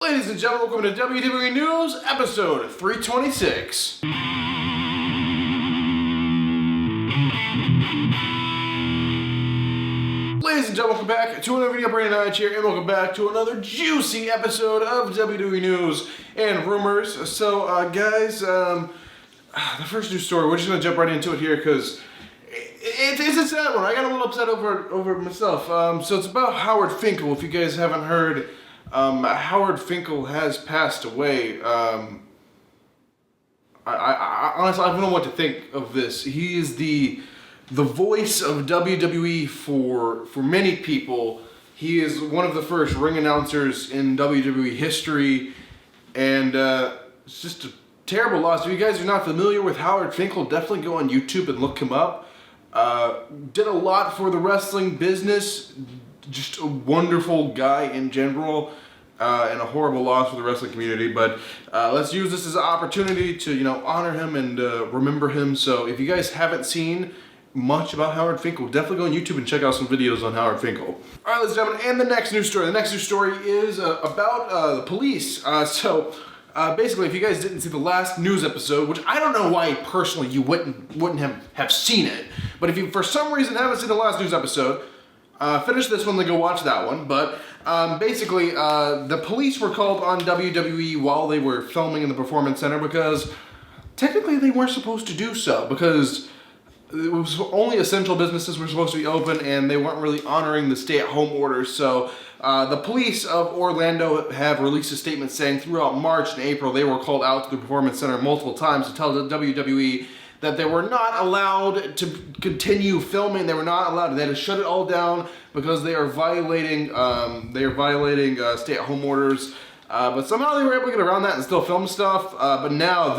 Ladies and gentlemen, welcome to WWE News, episode 326. Ladies and gentlemen, welcome back to another video. Brandon Knight here, and welcome back to another juicy episode of WWE News and Rumors. So, guys, the first news story, we're just going to jump right into it here because it's a sad one. I got a little upset over it myself. So it's about Howard Finkel. If you guys haven't heard, Howard Finkel has passed away. I honestly, I don't know what to think of this. He is the voice of WWE for many people. He is one of the first ring announcers in WWE history, and it's just a terrible loss. If you guys are not familiar with Howard Finkel, definitely go on YouTube and look him up. Did a lot for the wrestling business, just a wonderful guy in general, and a horrible loss for the wrestling community. But let's use this as an opportunity to, honor him and remember him. So if you guys haven't seen much about Howard Finkel, definitely go on YouTube and check out some videos on Howard Finkel. All right, ladies and gentlemen, and the next news story. The next news story is about the police. Basically, if you guys didn't see the last news episode, which I don't know why personally you wouldn't have seen it, but if you for some reason haven't seen the last news episode, finish this one, then go watch that one. But basically, the police were called on WWE while they were filming in the Performance Center because technically they weren't supposed to do so, because it was only essential businesses were supposed to be open, and they weren't really honoring the stay-at-home orders. So the police of Orlando have released a statement saying throughout March and April they were called out to the Performance Center multiple times to tell the WWE that they were not allowed to continue filming. They were not allowed. They had to shut it all down because they are violating stay-at-home orders. But somehow they were able to get around that and still film stuff. But now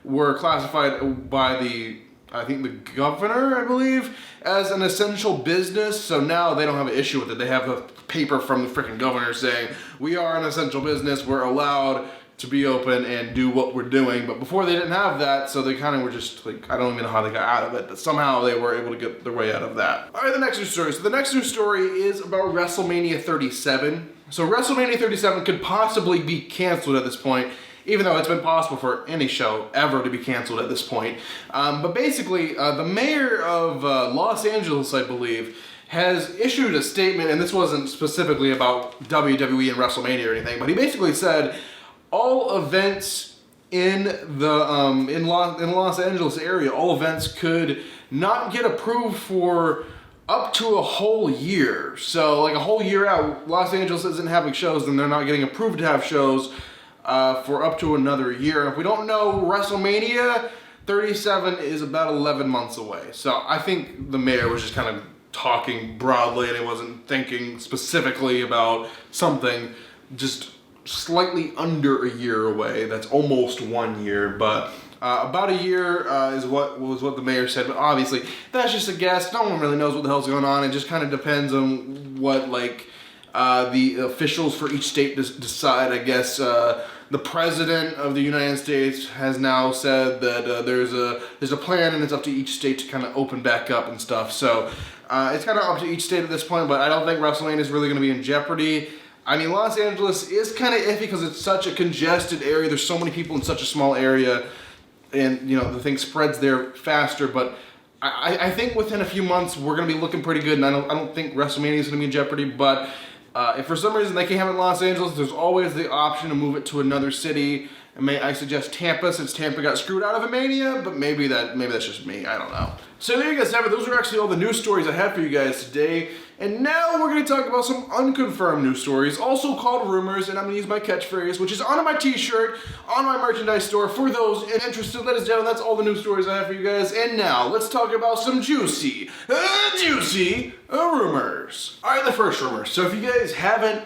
were classified by I think the governor, I believe, as an essential business. So now they don't have an issue with it. They have a paper from the freaking governor saying, we are an essential business, we're allowed to be open and do what we're doing. But before they didn't have that, so they kind of were just like, I don't even know how they got out of it, but somehow they were able to get their way out of that. All right, the next news story. So the next news story is about WrestleMania 37. So WrestleMania 37 could possibly be canceled at this point, even though it's been possible for any show ever to be canceled at this point. But basically, the mayor of Los Angeles, I believe, has issued a statement, and this wasn't specifically about WWE and WrestleMania or anything, but he basically said all events in the in Los Angeles area, all events could not get approved for up to a whole year. So like a whole year out, Los Angeles isn't having shows, and they're not getting approved to have shows for up to another year. And if we don't know, WrestleMania 37 is about 11 months away. So I think the mayor was just kind of talking broadly, and he wasn't thinking specifically about something just slightly under a year away. That's almost 1 year, but about a year is what the mayor said. But obviously, that's just a guess. No one really knows what the hell's going on. It just kind of depends on what the officials for each state decide. I guess the president of the United States has now said that there's a plan, and it's up to each state to kind of open back up and stuff. So it's kind of up to each state at this point, but I don't think WrestleMania is really going to be in jeopardy. I mean, Los Angeles is kind of iffy because it's such a congested area. There's so many people in such a small area, and the thing spreads there faster. But I think within a few months we're going to be looking pretty good, and I don't think WrestleMania is going to be in jeopardy. But if for some reason they can't have it in Los Angeles, there's always the option to move it to another city. And I suggest Tampa, since Tampa got screwed out of a Mania, but maybe that's just me. I don't know. So there you guys have it. Those are actually all the news stories I have for you guys today. And now we're going to talk about some unconfirmed news stories, also called rumors, and I'm going to use my catchphrase, which is on my t-shirt, on my merchandise store, for those interested. Ladies and gentlemen, that's all the news stories I have for you guys. And now, let's talk about some juicy rumors. All right, the first rumor. So if you guys haven't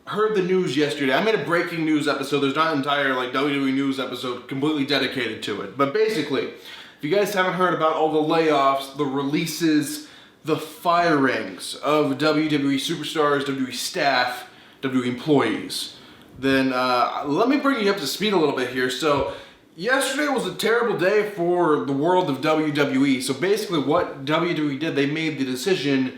heard the news yesterday, I made a breaking news episode. There's not an entire WWE news episode completely dedicated to it. But basically, if you guys haven't heard about all the layoffs, the releases, the firings of WWE superstars, WWE staff, WWE employees, then let me bring you up to speed a little bit here. So yesterday was a terrible day for the world of WWE. So basically what WWE did, they made the decision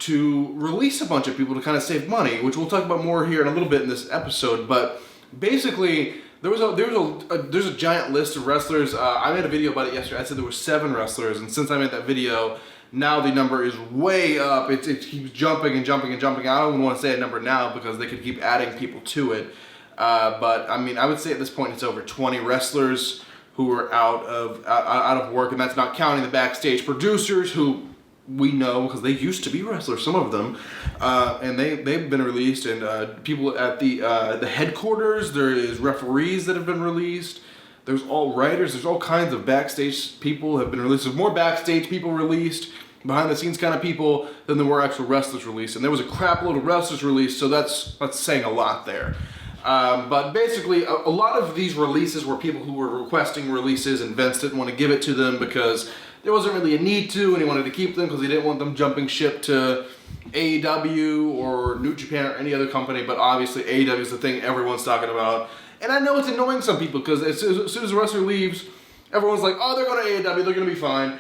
to release a bunch of people to kind of save money, which we'll talk about more here in a little bit in this episode. But basically, there's a giant list of wrestlers. I made a video about it yesterday. I said there were 7 wrestlers, and since I made that video, now the number is way up. It keeps jumping and jumping and jumping. I don't even want to say a number now because they could keep adding people to it. But I mean, I would say at this point it's over 20 wrestlers who are out of work, and that's not counting the backstage producers who we know because they used to be wrestlers, some of them, and they've been released, and people at the headquarters. There is referees that have been released. There's all writers. There's all kinds of backstage people have been released. There's more backstage people released, behind the scenes kind of people, than there were actual wrestlers released, and there was a crap load of wrestlers released. So that's saying a lot there. But basically, a lot of these releases were people who were requesting releases, and Vince didn't want to give it to them because there wasn't really a need to, and he wanted to keep them because he didn't want them jumping ship to AEW or New Japan or any other company. But obviously, AEW is the thing everyone's talking about. And I know it's annoying some people because as soon as a wrestler leaves, everyone's like, oh, they're going to AEW, they're going to be fine.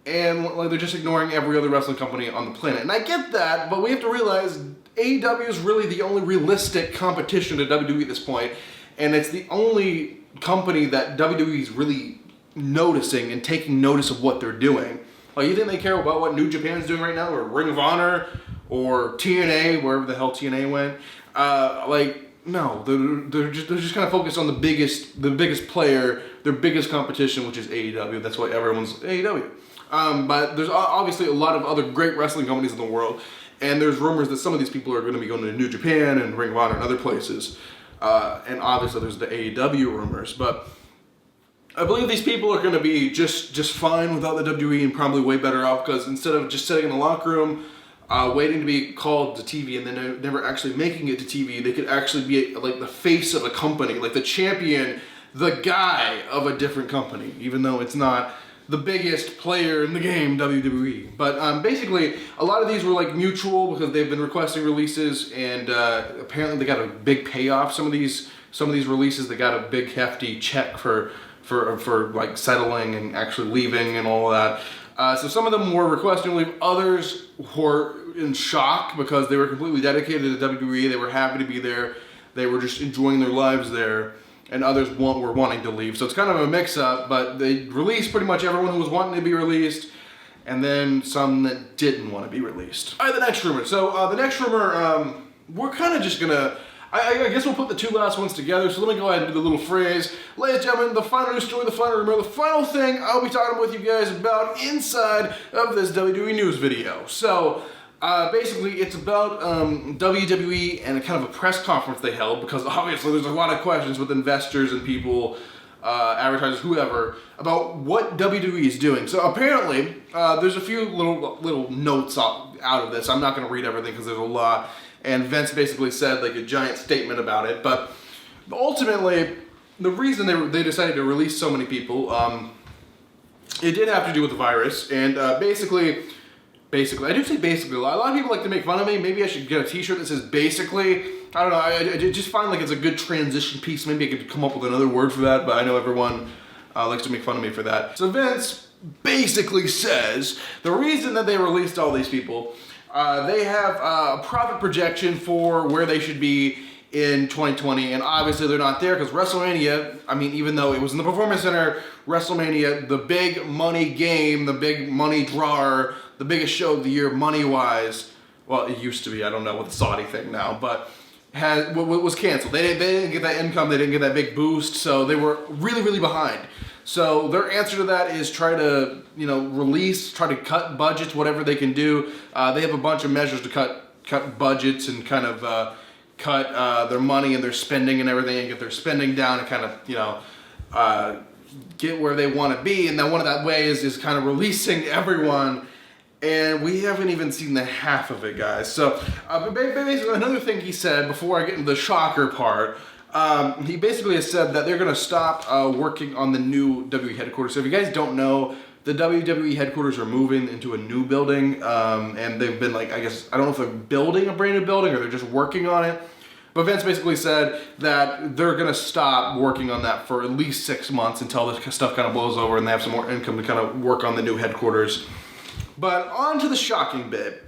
And like, they're just ignoring every other wrestling company on the planet. And I get that, but we have to realize AEW is really the only realistic competition to WWE at this point. And it's the only company that WWE is really noticing and taking notice of what they're doing. Like, you think they care about what New Japan's doing right now, or Ring of Honor, or TNA, wherever the hell TNA went? No, they're just kind of focused on the biggest player, their biggest competition, which is AEW. That's why everyone's AEW. But there's obviously a lot of other great wrestling companies in the world, and there's rumors that some of these people are going to be going to New Japan and Ring of Honor and other places. And obviously there's the AEW rumors, but I believe these people are going to be just fine without the WWE, and probably way better off, because instead of just sitting in the locker room waiting to be called to TV and then never actually making it to TV, they could actually be like the face of a company, like the champion, the guy of a different company, even though it's not the biggest player in the game, WWE. But basically, a lot of these were like mutual because they've been requesting releases, and apparently they got a big payoff. Some of these releases, they got a big hefty check for like settling and actually leaving and all of that. So some of them were requesting leave. Others were in shock because they were completely dedicated to WWE. They were happy to be there. They were just enjoying their lives there. And others were wanting to leave. So it's kind of a mix-up, but they released pretty much everyone who was wanting to be released, and then some that didn't want to be released. All right, the next rumor. So the next rumor, we're kind of just gonna, I guess we'll put the 2 last ones together. So let me go ahead and do the little phrase. Ladies and gentlemen, the final news story, the final rumor, the final thing I'll be talking with you guys about inside of this WWE news video. So basically, it's about WWE and kind of a press conference they held, because obviously there's a lot of questions with investors and people, advertisers, whoever, about what WWE is doing. So apparently, there's a few little notes out of this. I'm not going to read everything because there's a lot. And Vince basically said like a giant statement about it. But ultimately, the reason they decided to release so many people, it did have to do with the virus. And basically, I do say basically a lot. A lot of people like to make fun of me. Maybe I should get a t-shirt that says basically. I don't know. I just find like it's a good transition piece. Maybe I could come up with another word for that, but I know everyone likes to make fun of me for that. So Vince basically says the reason that they released all these people, they have a profit projection for where they should be in 2020, and obviously they're not there because WrestleMania, I mean, even though it was in the Performance Center, WrestleMania, the big money game, the big money drawer, the biggest show of the year money-wise, well, it used to be, I don't know, with the Saudi thing now, but was canceled. They didn't get that income, they didn't get that big boost, so they were really, really behind. So their answer to that is try to, release, try to cut budgets, whatever they can do. They have a bunch of measures to cut budgets and kind of cut their money and their spending and everything, and get their spending down and kind of, get where they want to be. And then one of that ways is kind of releasing everyone. And we haven't even seen the half of it, guys. So basically, another thing he said before I get into the shocker part, he basically has said that they're going to stop working on the new WWE headquarters. So if you guys don't know, the WWE headquarters are moving into a new building, and they've been like, I guess, I don't know if they're building a brand new building or they're just working on it. But Vince basically said that they're going to stop working on that for at least 6 months until this stuff kind of blows over and they have some more income to kind of work on the new headquarters. But on to the shocking bit.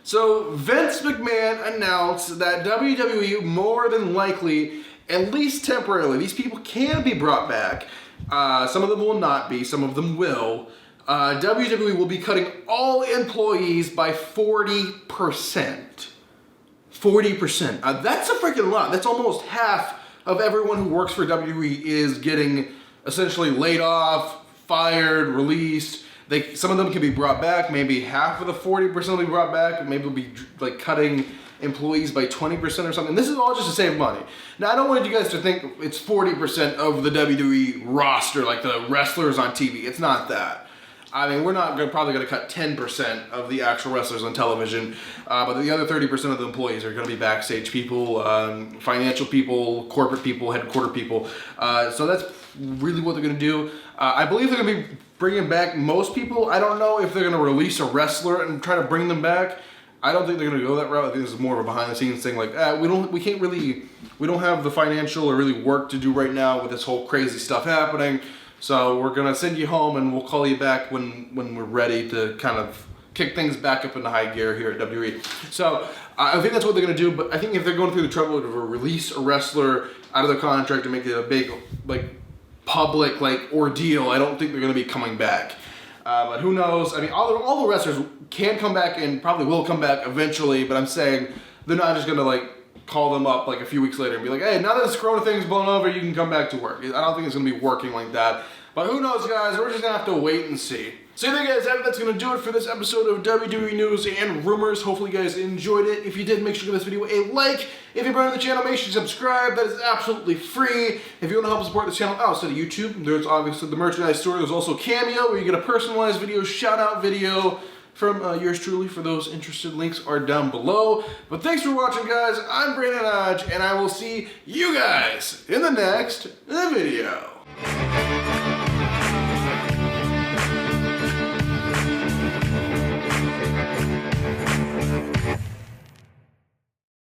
So Vince McMahon announced that WWE more than likely, at least temporarily, these people can be brought back. Some of them will not be, some of them will. WWE will be cutting all employees by 40%. 40%. That's a freaking lot. That's almost half of everyone who works for WWE is getting essentially laid off, fired, released. Some of them can be brought back. Maybe half of the 40% will be brought back. Maybe they'll be like cutting employees by 20% or something. This is all just to save money. Now, I don't want you guys to think it's 40% of the WWE roster, like the wrestlers on TV. It's not that. I mean, we're not probably going to cut 10% of the actual wrestlers on television, but the other 30% of the employees are going to be backstage people, financial people, corporate people, headquarter people. So that's really what they're going to do. I believe they're going to be bringing back most people. I don't know if they're going to release a wrestler and try to bring them back. I don't think they're going to go that route. I think this is more of a behind-the-scenes thing. Like, we don't have the financial or really work to do right now with this whole crazy stuff happening. So we're going to send you home and we'll call you back when we're ready to kind of kick things back up into high gear here at WWE. So I think that's what they're going to do. But I think if they're going through the trouble to release a wrestler out of their contract and make it a big, like, public, like, ordeal, I don't think they're going to be coming back. But who knows? I mean, all the wrestlers can come back and probably will come back eventually, but I'm saying they're not just going to, like, call them up like a few weeks later and be like, hey, now that this Corona thing's blown over, you can come back to work. I don't think it's going to be working like that. But who knows, guys? We're just going to have to wait and see. So there you guys have it. That's going to do it for this episode of WWE News and Rumors. Hopefully you guys enjoyed it. If you did, make sure to give this video a like. If you're brand new to the channel, make sure to subscribe. That is absolutely free. If you want to help support this channel outside of YouTube, there's obviously the merchandise store. There's also Cameo, where you get a personalized video, shout-out video from yours truly. For those interested, links are down below. But thanks for watching, guys. I'm Brandon Hodge, and I will see you guys in the next video.